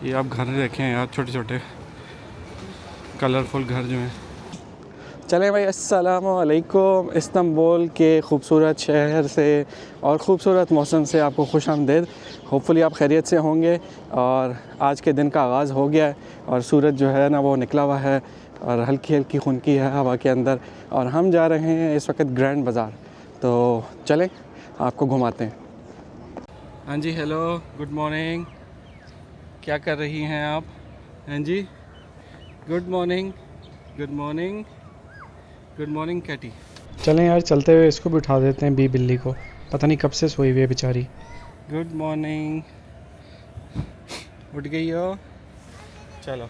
ये आप घर देखें यार, छोटे छोटे कलरफुल घर जो हैं। चलें भाई, अस्सलाम वालेकुम। इस्तांबुल के ख़ूबसूरत शहर से और ख़ूबसूरत मौसम से आपको खुश आमदीद। होपफुली आप खैरियत से होंगे और आज के दिन का आगाज़ हो गया है और सूरज जो है ना वो निकला हुआ है और हल्की हल्की खुनकी है हवा के अंदर। और हम जा रहे हैं इस वक्त ग्रैंड बाज़ार, तो चलें आपको घुमाते हैं। हाँ जी, हेलो, गुड मॉर्निंग। क्या कर रही हैं आप? हाँ जी, good morning, good morning, good morning Katie. चलें यार, चलते हुए इसको भी उठा देते हैं, बिल्ली को। पता नहीं कब से सोई हुई है बेचारी। गुड मॉर्निंग, उठ गई हो? चलो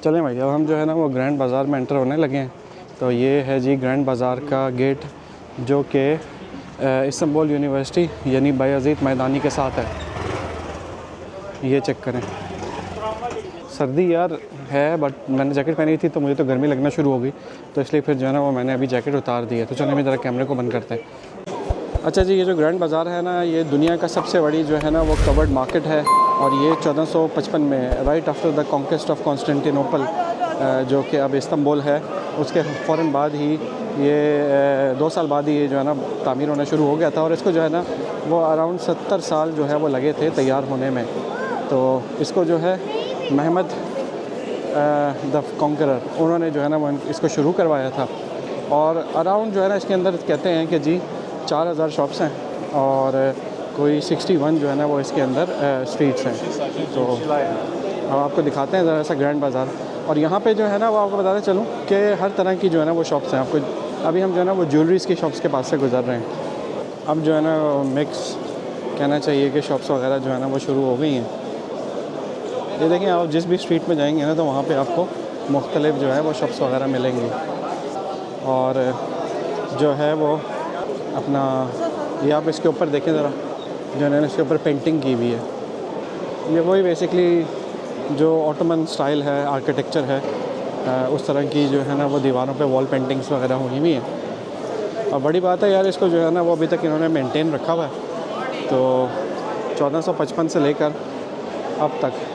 चलें भाई, अब हम जो है ना वो ग्रैंड बाज़ार में एंटर होने लगे हैं। तो ये है जी ग्रैंड बाज़ार का गेट, जो कि इस्तांबुल यूनिवर्सिटी यानी बायज़ीद मैदानी के साथ है। ये चेक करें, सर्दी यार है बट मैंने जैकेट पहनी थी तो मुझे तो गर्मी लगना शुरू हो गई, तो इसलिए फिर जो है ना वो मैंने अभी जैकेट उतार दी है। तो चलो हम ज़रा कैमरे को बंद करते हैं। अच्छा जी, ये जो ग्रैंड बाज़ार है ना, ये दुनिया का सबसे बड़ी जो है ना वो कवर्ड मार्केट है और ये 1455 में, right after the conquest of Constantinople, जो कि अब इस्तांबुल है, उसके फ़ौरन बाद ही ये 2 साल बाद ही ये जो है ना तामीर होना शुरू हो गया था। और इसको जो है ना वो अराउंड 70 साल जो है वो लगे थे तैयार होने में। तो इसको जो है महमद द कॉन्करर, उन्होंने जो है ना वो इसको शुरू करवाया था। और अराउंड जो है ना इसके अंदर कहते हैं कि जी 4000 शॉप्स हैं और कोई 61 जो है ना वो इसके अंदर स्ट्रीट्स हैं। तो अब आपको दिखाते हैं ज़रा सा ग्रैंड बाज़ार। और यहाँ पे जो है ना वो आपको बताते चलूँ कि हर तरह की जो है ना वो शॉप्स हैं। आपको अभी हम जो है ना वो ज्वेलरीज़ की शॉप्स के पास से गुजर रहे हैं। अब जो है ना मिक्स कहना चाहिए कि शॉप्स वगैरह जो है ना वो शुरू हो गई हैं। ये देखें, आप जिस भी स्ट्रीट में जाएंगे ना तो वहाँ पे आपको मुख्तलिफ जो है वो शॉप्स वगैरह मिलेंगी। और जो है वो अपना ये आप इसके ऊपर देखें ज़रा, जो है ना इसके ऊपर पेंटिंग की हुई है। ये वही बेसिकली जो ऑटोमन स्टाइल है, आर्किटेक्चर है, उस तरह की जो है ना वो दीवारों पे वॉल पेंटिंग्स वगैरह हुई हुई हैं। और बड़ी बात है यार, इसको जो है ना वो अभी तक इन्होंने मेंटेन रखा हुआ है। तो 1455 से लेकर अब तक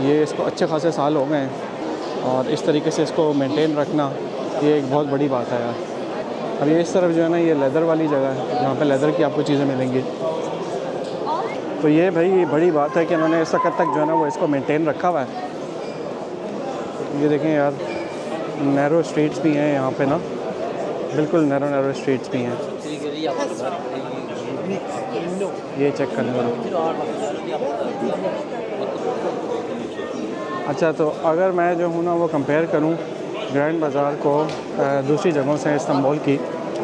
ये इसको अच्छे खासे साल हो गए हैं और इस तरीके से इसको मेंटेन रखना ये एक बहुत बड़ी बात है यार। अब ये इस तरफ जो है ना ये लेदर वाली जगह है जहाँ पे लेदर की आपको चीज़ें मिलेंगी। तो ये भाई बड़ी बात है कि इन्होंने इस वक्त तक जो है ना वो इसको मेंटेन रखा हुआ है। ये देखें यार, नैरो स्ट्रीट्स भी हैं यहाँ पे ना, बिल्कुल नैरो स्ट्रीट्स भी हैं। ये चेक करना। अच्छा, तो अगर मैं जो हूँ ना वो कंपेयर करूँ ग्रैंड बाज़ार को दूसरी जगहों से इस्तांबुल की,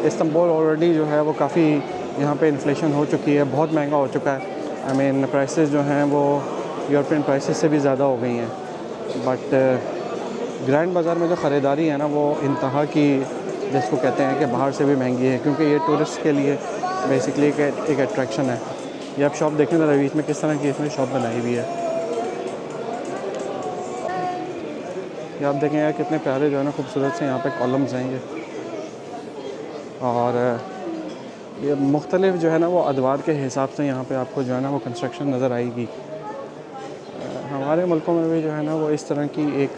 इस्तांबुल ऑलरेडी जो है वो काफ़ी यहाँ पे इन्फ्लेशन हो चुकी है, बहुत महंगा हो चुका है। आई मीन प्राइसेस जो हैं वो यूरोपियन प्राइसेस से भी ज़्यादा हो गई हैं। बट ग्रैंड बाज़ार में जो ख़रीदारी है ना वो इंतहा की, जिसको कहते हैं कि बाहर से भी महंगी है, क्योंकि ये टूरिस्ट के लिए बेसिकली एक अट्रैक्शन है। ये आप शॉप देखें ज़रा बीच में किस तरह की इसमें शॉप बनाई हुई है। ये आप देखें यार कितने प्यारे जो है ना खूबसूरत से यहाँ पे कॉलम्स हैं ये। और ये मुख्तलिफ जो है ना वो अदवार के हिसाब से यहाँ पे आपको जो है ना वो कंस्ट्रक्शन नज़र आएगी। हमारे मुल्कों में भी जो है ना वो इस तरह की एक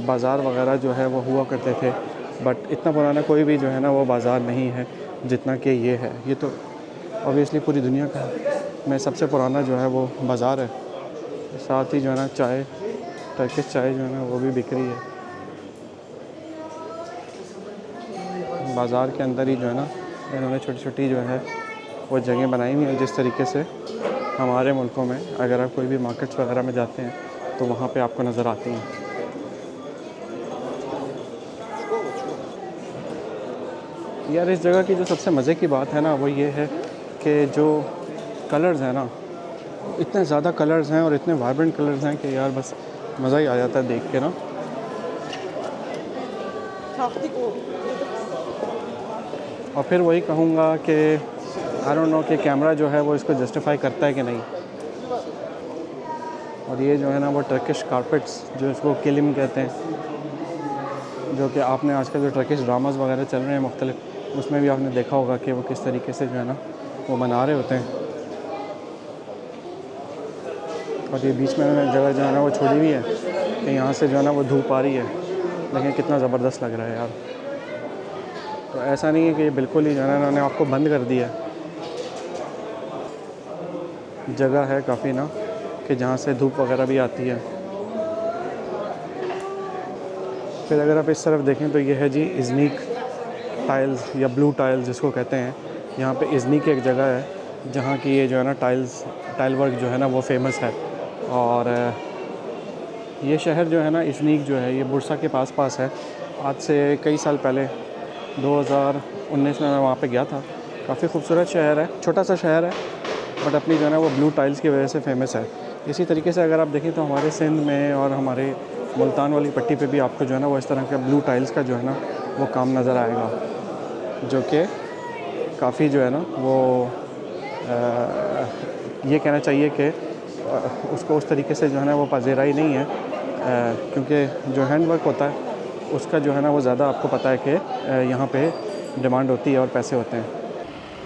बाज़ार वगैरह जो है वो हुआ करते थे, बट इतना पुराना कोई भी जो है ना वो बाज़ार नहीं है जितना कि ये है। ये तो ऑब्वियसली पूरी दुनिया का में सबसे पुराना जो है वो बाज़ार है। साथ ही जो है ना चाय, टर्किश चाय जो है ना वो भी बिक रही है बाज़ार के अंदर ही। जो है ना इन्होंने छोटी छोटी जो है वो जगह बनाई हुई है, जिस तरीके से हमारे मुल्कों में अगर आप कोई भी मार्केट्स वगैरह में जाते हैं तो वहाँ पे आपको नज़र आती हैं। यार इस जगह की जो सबसे मज़े की बात है ना वो ये है कि जो कलर्स हैं ना, इतने ज़्यादा कलर्स हैं और इतने वाइब्रेंट कलर्स हैं कि यार बस मज़ा ही आ जाता है देख के ना। और फिर वही कहूँगा कि आई डोंट नो कि कैमरा जो है वो इसको जस्टिफाई करता है कि नहीं। और ये जो है ना वो टर्किश कारपेट्स, जो इसको किलिम कहते हैं, जो कि आपने आजकल जो टर्किश ड्रामास वगैरह चल रहे हैं मुख्तलिफ, उसमें भी आपने देखा होगा कि वो किस तरीके से जो है ना वो बना रहे होते हैं। और ये बीच में उन्होंने जगह जो है ना वो छोड़ी हुई है कि यहाँ से जो है ना वो धूप आ रही है, लेकिन कितना ज़बरदस्त लग रहा है यार। तो ऐसा नहीं है कि ये बिल्कुल ही जो है ना उन्होंने आपको बंद कर दिया है, जगह है काफ़ी ना कि जहाँ से धूप वगैरह भी आती है। फिर अगर आप इस तरफ देखें तो ये है जी इज़नीक टाइल्स या ब्लू टाइल्स जिसको कहते हैं। यहाँ पे इज़नीक एक जगह है जहाँ की ये जो है ना टाइल वर्क जो है ना वो फेमस है। और ये शहर जो है ना इज़नीक जो है ये बुरसा के पास है। आज से कई साल पहले 2019 में मैं वहाँ पे गया था। काफ़ी खूबसूरत शहर है, छोटा सा शहर है, बट अपनी जो है ना वो ब्लू टाइल्स की वजह से फ़ेमस है। इसी तरीके से अगर आप देखें तो हमारे सिंध में और हमारे मुल्तान वाली पट्टी पे भी आपको जो है ना वो इस तरह का ब्लू टाइल्स का जो है ना वो काम नज़र आएगा, जो कि काफ़ी जो है ना वो ये कहना चाहिए कि उसको उस तरीके से जो है ना वो पज़ीराई नहीं है, क्योंकि जो हैंड वर्क होता है उसका जो है ना वो ज़्यादा आपको पता है कि यहाँ पे डिमांड होती है और पैसे होते हैं।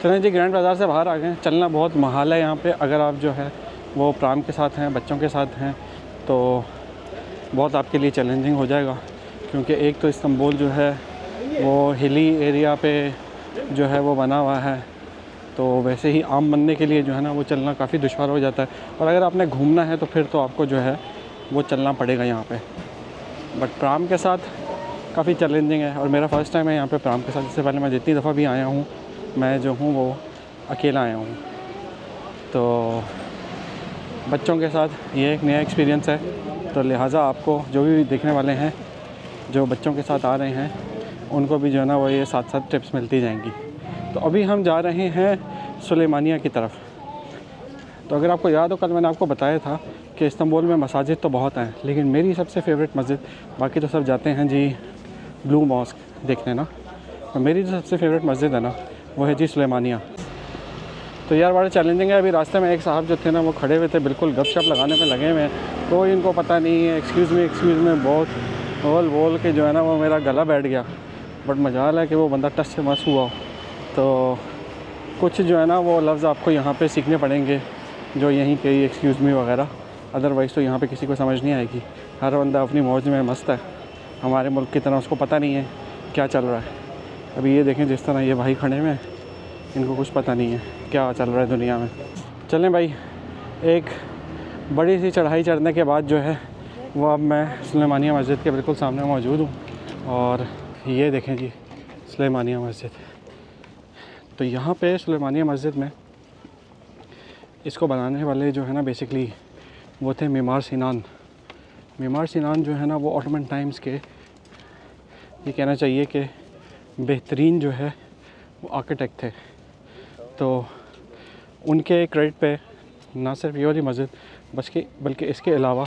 चलें जी, ग्रैंड बाज़ार से बाहर आ गए। चलना बहुत महाल है यहाँ पे। अगर आप जो है वो प्राम के साथ हैं, बच्चों के साथ हैं, तो बहुत आपके लिए चैलेंजिंग हो जाएगा, क्योंकि एक तो इस्तांबुल जो है वो हिली एरिया पे जो है वो बना हुआ है, तो वैसे ही आम बनने के लिए जो है ना वो चलना काफ़ी दुश्वार हो जाता है। और अगर आपने घूमना है तो फिर तो आपको जो है वो चलना पड़ेगा यहाँ पे। बट प्राम के साथ काफ़ी चैलेंजिंग है, और मेरा फ़र्स्ट टाइम है यहाँ पे प्राम के साथ। इससे पहले मैं जितनी दफ़ा भी आया हूँ मैं जो हूँ वो अकेला आया हूँ, तो बच्चों के साथ ये एक नया एक्सपीरियंस है। तो लिहाजा आपको जो भी देखने वाले हैं जो बच्चों के साथ आ रहे हैं उनको भी जो है ना वो ये साथ साथ टिप्स मिलती जाएंगी। तो अभी हम जा रहे हैं सुलेमानिया की तरफ। तो अगर आपको याद हो, कल मैंने आपको बताया था कि इस्तांबुल में मसाजिद तो बहुत हैं, लेकिन मेरी सबसे फ़ेवरेट मस्जिद, बाकी तो सब जाते हैं जी ब्लू मॉस्क देखने ना, तो मेरी जो सबसे फ़ेवरेट मस्जिद है ना वो है जी सुलेमानिया। तो यार बड़ा चैलेंजिंग है। अभी रास्ते में एक साहब जो थे ना वो खड़े हुए थे, बिल्कुल गपशप लगाने में लगे हुए हैं, तो इनको पता नहीं है एक्सक्यूज़ मी बहुत बोल के जो है ना वो मेरा गला बैठ गया। बट मजाल है कि वो बंदा टच से मस हुआ। तो कुछ जो है ना वो लफ्ज़ आपको यहाँ पे सीखने पड़ेंगे जो यहीं के एक्सक्यूज़ मी वगैरह, अदरवाइज़ तो यहाँ पे किसी को समझ नहीं आएगी। हर बंदा अपनी मौज में मस्त है। हमारे मुल्क की तरह उसको पता नहीं है क्या चल रहा है। अभी ये देखें जिस तरह ये भाई खड़े में, इनको कुछ पता नहीं है क्या चल रहा है दुनिया में। चलें भाई, एक बड़ी सी चढ़ाई चढ़ने के बाद जो है वो अब मैं सुलेमानिया मस्जिद के बिल्कुल सामने मौजूद हूँ। और ये देखें जी सुलेमानिया मस्जिद। तो यहाँ पे सुलेमानिया मस्जिद में इसको बनाने वाले जो है ना बेसिकली वो थे मीमार सिनान। मीमार सिनान जो है ना वो ऑटोमन टाइम्स के, ये कहना चाहिए कि बेहतरीन जो है वो आर्किटेक्ट थे। तो उनके क्रेडिट पे ना सिर्फ ये वाली मस्जिद बल्कि इसके अलावा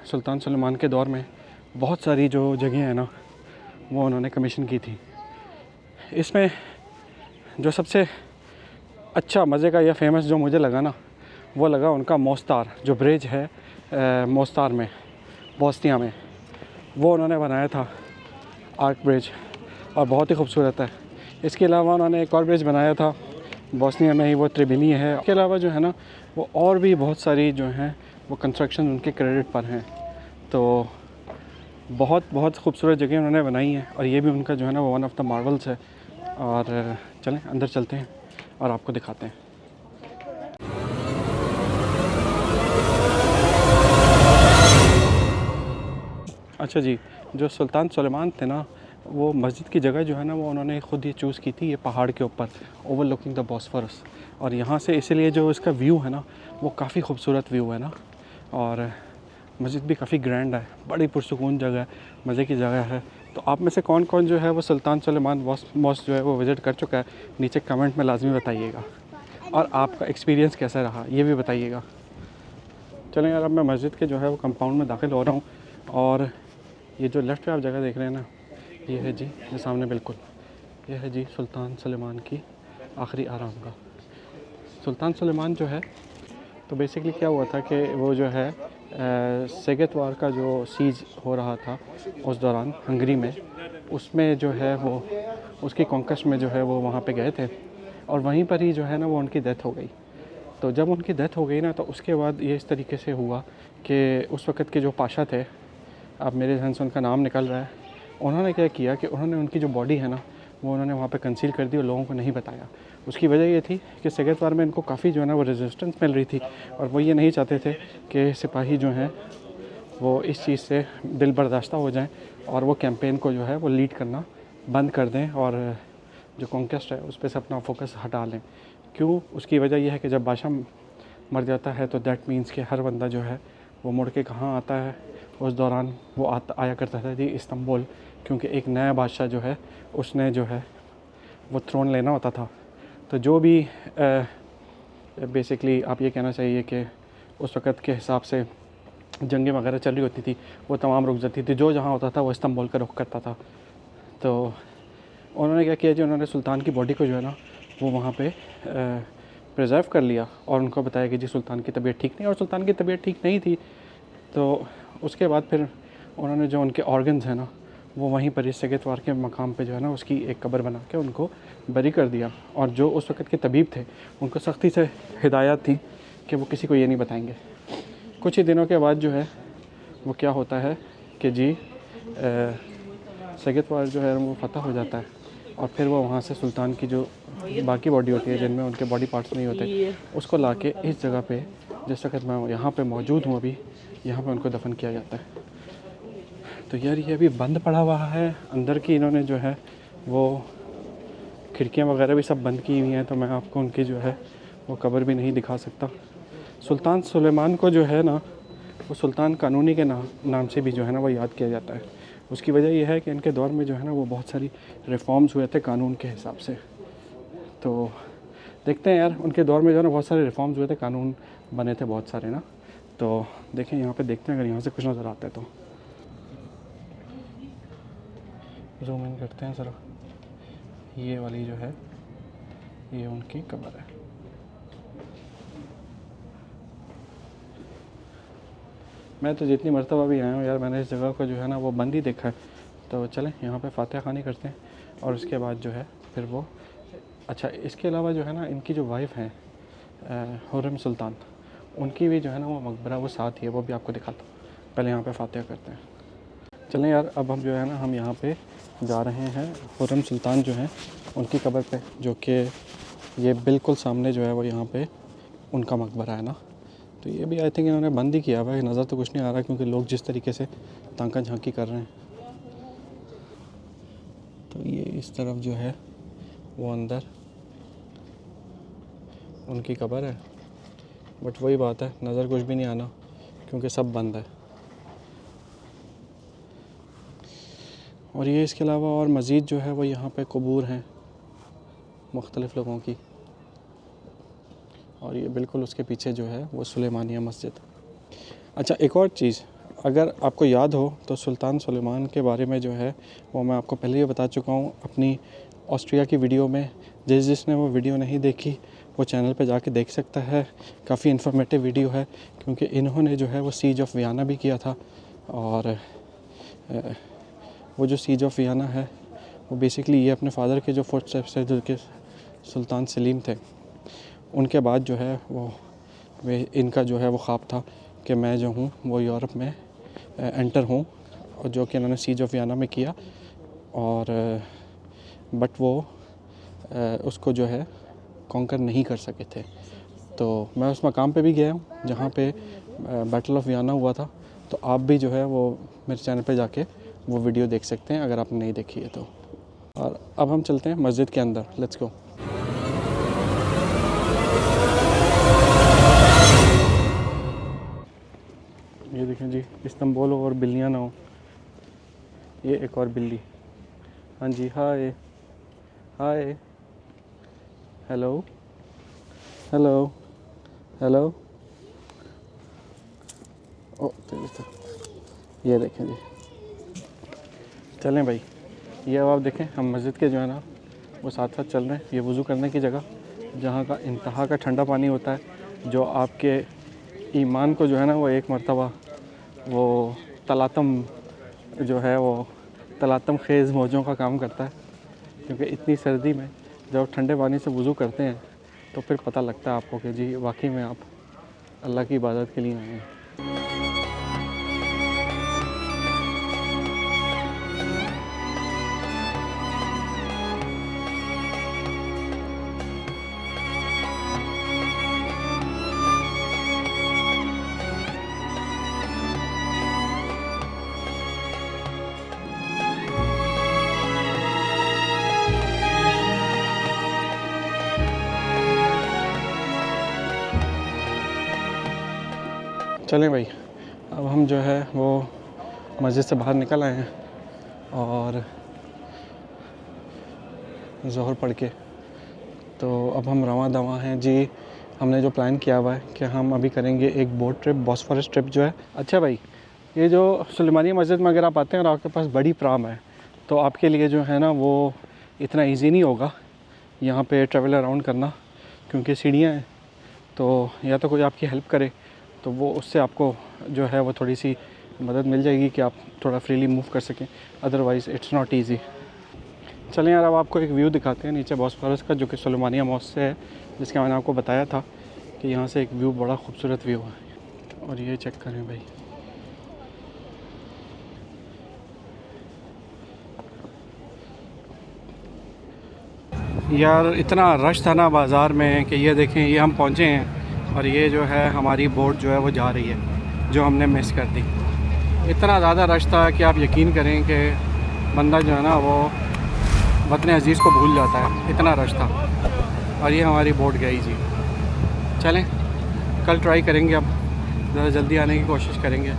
सुल्तान सुलेमान के दौर में बहुत सारी जो जगह हैं ना वो उन्होंने कमीशन की थी। इसमें जो सबसे अच्छा मज़े का या फेमस जो मुझे लगा ना वो लगा उनका मोस्तार, जो ब्रिज है मोस्तार में, बोस्निया में, वो उन्होंने बनाया था आर्क ब्रिज, और बहुत ही खूबसूरत है। इसके अलावा उन्होंने एक और ब्रिज बनाया था बोस्निया में ही, वो त्रिबिनी है। इसके अलावा जो है ना वो और भी बहुत सारी जो हैं वो कंस्ट्रक्शन उनके क्रेडिट पर हैं। तो बहुत खूबसूरत जगह उन्होंने बनाई हैं, और ये भी उनका जो है ना वो वन ऑफ द मार्वल्स है। और चलें अंदर चलते हैं और आपको दिखाते हैं। अच्छा जी, जो सुल्तान सुलेमान थे ना वो मस्जिद की जगह जो है ना वो उन्होंने ख़ुद ही चूज़ की थी, ये पहाड़ के ऊपर ओवरलुकिंग द बॉस्फोरस। और यहाँ से इसीलिए जो इसका व्यू है ना वो काफ़ी खूबसूरत व्यू है ना, और मस्जिद भी काफ़ी ग्रैंड है, बड़ी पुरसुकून जगह है, मज़े की जगह है। तो आप में से कौन कौन जो है वो सुल्तान सुलेमान मॉस्क जो है वो विज़िट कर चुका है, नीचे कमेंट में लाजमी बताइएगा, और आपका एक्सपीरियंस कैसा रहा ये भी बताइएगा। चलें यार, अब मैं मस्जिद के जो है वो कंपाउंड में दाखिल हो रहा हूँ, और ये जो लेफ़्ट पे आप जगह देख रहे हैं ना ये है जी, ये सामने बिल्कुल ये है जी सुल्तान सुलेमान की आखिरी आराम गाह। सुल्तान सुलेमान जो है तो बेसिकली क्या हुआ था कि वो जो है सेगेत वार का जो सीज हो रहा था उस दौरान हंगरी में, उसमें जो है वो उसकी कॉन्क्वेस्ट में जो है वो वहाँ पे गए थे, और वहीं पर ही जो है ना वो उनकी डेथ हो गई। तो जब उनकी डेथ हो गई ना, तो उसके बाद ये इस तरीके से हुआ कि उस वक़्त के जो पाशा थे, अब मेरे ध्यान से उनका नाम निकल रहा है, उन्होंने क्या किया कि उन्होंने उनकी जो बॉडी है ना, वो उन्होंने वहाँ पे कंसील कर दी और लोगों को नहीं बताया। उसकी वजह ये थी कि सेकेंड वार में इनको काफ़ी जो है ना वो रेजिस्टेंस मिल रही थी, और वो ये नहीं चाहते थे कि सिपाही जो हैं वो इस चीज़ से दिल बर्दाश्ता हो जाएं और वो कैंपेन को जो है वो लीड करना बंद कर दें और जो कॉन्क्वेस्ट है उस पर से अपना फोकस हटा लें। क्यों? उसकी वजह यह है कि जब बादशाह मर जाता है तो दैट मीन्स कि हर बंदा जो है वो मुड़ के कहाँ आता है, उस दौरान वो आया करता था जी इस्तांबुल, क्योंकि एक नया बादशाह जो है उसने जो है वो थ्रोन लेना होता था। तो जो भी बेसिकली आप ये कहना चाहिए कि उस वक़्त के हिसाब से जंगें वगैरह चल रही होती थी, वो तमाम रुक जाती थी, जो जहाँ होता था वो इस्तांबुल का रुख करता था। तो उन्होंने क्या किया जी, उन्होंने सुल्तान की बॉडी को जो है ना वो वहाँ पे प्रिजर्व कर लिया और उनको बताया कि जी सुल्तान की तबीयत ठीक नहीं, और सुल्तान की तबीयत ठीक नहीं थी। तो उसके बाद फिर उन्होंने जो उनके ऑर्गन्स हैं ना वो वहीं पर इस सगेतवार के मकाम पे जो है ना उसकी एक कब्र बना के उनको बरी कर दिया। और जो उस वक़्त के तबीब थे उनको सख्ती से हिदायत थी कि वो किसी को ये नहीं बताएंगे। कुछ ही दिनों के बाद जो है वो क्या होता है कि जी सगेतवार जो है वो फ़तह हो जाता है, और फिर वो वहाँ से सुल्तान की जो बाकी बॉडी होती है जिनमें उनके बॉडी पार्ट्स नहीं होते, उसको लाके इस जगह पे जिस वक्त मैं यहाँ पे मौजूद हूँ अभी, यहाँ पे उनको दफन किया जाता है। तो यार ये अभी बंद पड़ा हुआ है, अंदर की इन्होंने जो है वो खिड़कियाँ वगैरह भी सब बंद की हुई हैं, तो मैं आपको उनकी जो है वो कब्र भी नहीं दिखा सकता। सुल्तान सुलेमान को जो है ना वो सुल्तान कानूनी के नाम से भी जो है ना वो याद किया जाता है। उसकी वजह यह है कि इनके दौर में जो है ना वो बहुत सारी रिफॉर्म्स हुए थे कानून के हिसाब से। तो देखते हैं यार, उनके दौर में जो है ना बहुत सारे रिफॉर्म्स हुए थे, कानून बने थे बहुत सारे ना। तो देखें यहाँ पे, देखते हैं अगर यहाँ से कुछ नज़र आता है तो जूम इन करते हैं ज़रा। ये वाली जो है ये उनकी कब्र है। मैं तो जितनी मरतबा भी आया हूँ यार, मैंने इस जगह को जो है ना वो बंद ही देखा है। तो चलें यहाँ पे फातिहा खानी करते हैं और उसके बाद जो है फिर वो अच्छा, इसके अलावा जो है ना इनकी जो वाइफ हैं हुर्रम सुल्तान, उनकी भी जो है ना वो मकबरा वो साथ ही है, वो भी आपको दिखाता हूँ। पहले यहाँ पे फातिहा करते हैं। चलें यार, अब हम जो है ना हम यहाँ पे जा रहे हैं हुर्रम सुल्तान जो हैं उनकी कब्र पे, जो कि ये बिल्कुल सामने जो है वो यहाँ पे उनका मकबरा है ना। तो ये भी आई थिंक इन्होंने बंद ही किया हुआ है, नज़र तो कुछ नहीं आ रहा क्योंकि लोग जिस तरीके से तांका झांकी कर रहे हैं। तो ये इस तरफ जो है वो अंदर उनकी कब्र है, बट वही बात है, नज़र कुछ भी नहीं आना क्योंकि सब बंद है। और ये इसके अलावा और मज़ीद जो है वो यहाँ पे कबूर हैं मुख्तलिफ़ लोगों की, और ये बिल्कुल उसके पीछे जो है वो सुलेमानिया मस्जिद। अच्छा, एक और चीज़ अगर आपको याद हो तो सुल्तान सुलेमान के बारे में जो है वो मैं आपको पहले ही बता चुका हूँ अपनी ऑस्ट्रिया की वीडियो में। जिसने वो वीडियो नहीं देखी वो चैनल पे जाके देख सकता है, काफ़ी इन्फॉर्मेटिव वीडियो है, क्योंकि इन्होंने जो है वो सीज ऑफ वियना भी किया था। और वो जो सीज ऑफ वियना है वो बेसिकली ये अपने फादर के जो फुटस्टेप्स है जो कि सुल्तान सलीम थे, उनके बाद जो है वो इनका जो है वो ख्वाब था कि मैं जो हूँ वो यूरोप में एंटर हूँ, और जो कि इन्होंने सीज ऑफ वियना में किया। और बट वो उसको जो है कॉन्कर नहीं कर सके थे। तो मैं उस मकाम पे भी गया हूँ जहाँ पे बैटल ऑफ वियना हुआ था। तो आप भी जो है वो मेरे चैनल पे जाके वो वीडियो देख सकते हैं अगर आपने नहीं देखी है तो। और अब हम चलते हैं मस्जिद के अंदर, लेट्स गो। ये देखें जी, इस्तांबुल और बिल्लियाँ ना हो। ये एक और बिल्ली, हाँ जी, हाय हाय, हेलो हेलो हेलो। ओ ये देखें जी, चलें भाई, ये अब आप देखें हम मस्जिद के जो है ना वो साथ साथ चल रहे हैं। ये वज़ू करने की जगह जहाँ का इंतहा का ठंडा पानी होता है, जो आपके ईमान को जो है ना वो एक मरतबा वो तलातम जो है वो तलातम खेज़ मौजों का काम करता है। क्योंकि इतनी सर्दी में जब ठंडे पानी से वज़ू करते हैं तो फिर पता लगता है आपको कि जी वाकई में आप अल्लाह की इबादत के लिए आए हैं। चलें भाई, अब हम जो है वो मस्जिद से बाहर निकल आए हैं और ज़ोहर पढ़ के तो अब हम रवां दवा हैं जी। हमने जो प्लान किया हुआ है कि हम अभी करेंगे एक बोट ट्रिप, बॉस्फोरस ट्रिप जो है। अच्छा भाई, ये जो सुलेमानिया मस्जिद में अगर आप आते हैं और आपके पास बड़ी प्राम है तो आपके लिए जो है ना वो इतना इजी नहीं होगा यहाँ पे ट्रैवल अराउंड करना, क्योंकि सीढ़ियाँ हैं। तो या तो कोई आपकी हेल्प करे तो वो उससे आपको जो है वो थोड़ी सी मदद मिल जाएगी कि आप थोड़ा फ्रीली मूव कर सकें, अदरवाइज़ इट्स नॉट ईजी। चलें यार, अब आपको एक व्यू दिखाते हैं नीचे बॉस्फोरस का, जो कि सुलेमानिया मॉस्क से है, जिसका मैंने आपको बताया था कि यहाँ से एक व्यू, बड़ा खूबसूरत व्यू है। और ये चेक करें भाई, यार इतना रश था ना बाज़ार में कि ये देखें, ये हम पहुँचे हैं और ये जो है हमारी बोट जो है वो जा रही है, जो हमने मिस कर दी। इतना ज़्यादा रश था कि आप यकीन करें कि बंदा जो है ना वो वतन अज़ीज़ को भूल जाता है, इतना रश था। और ये हमारी बोट गई जी। चलें कल ट्राई करेंगे, अब ज़रा जल्दी आने की कोशिश करेंगे।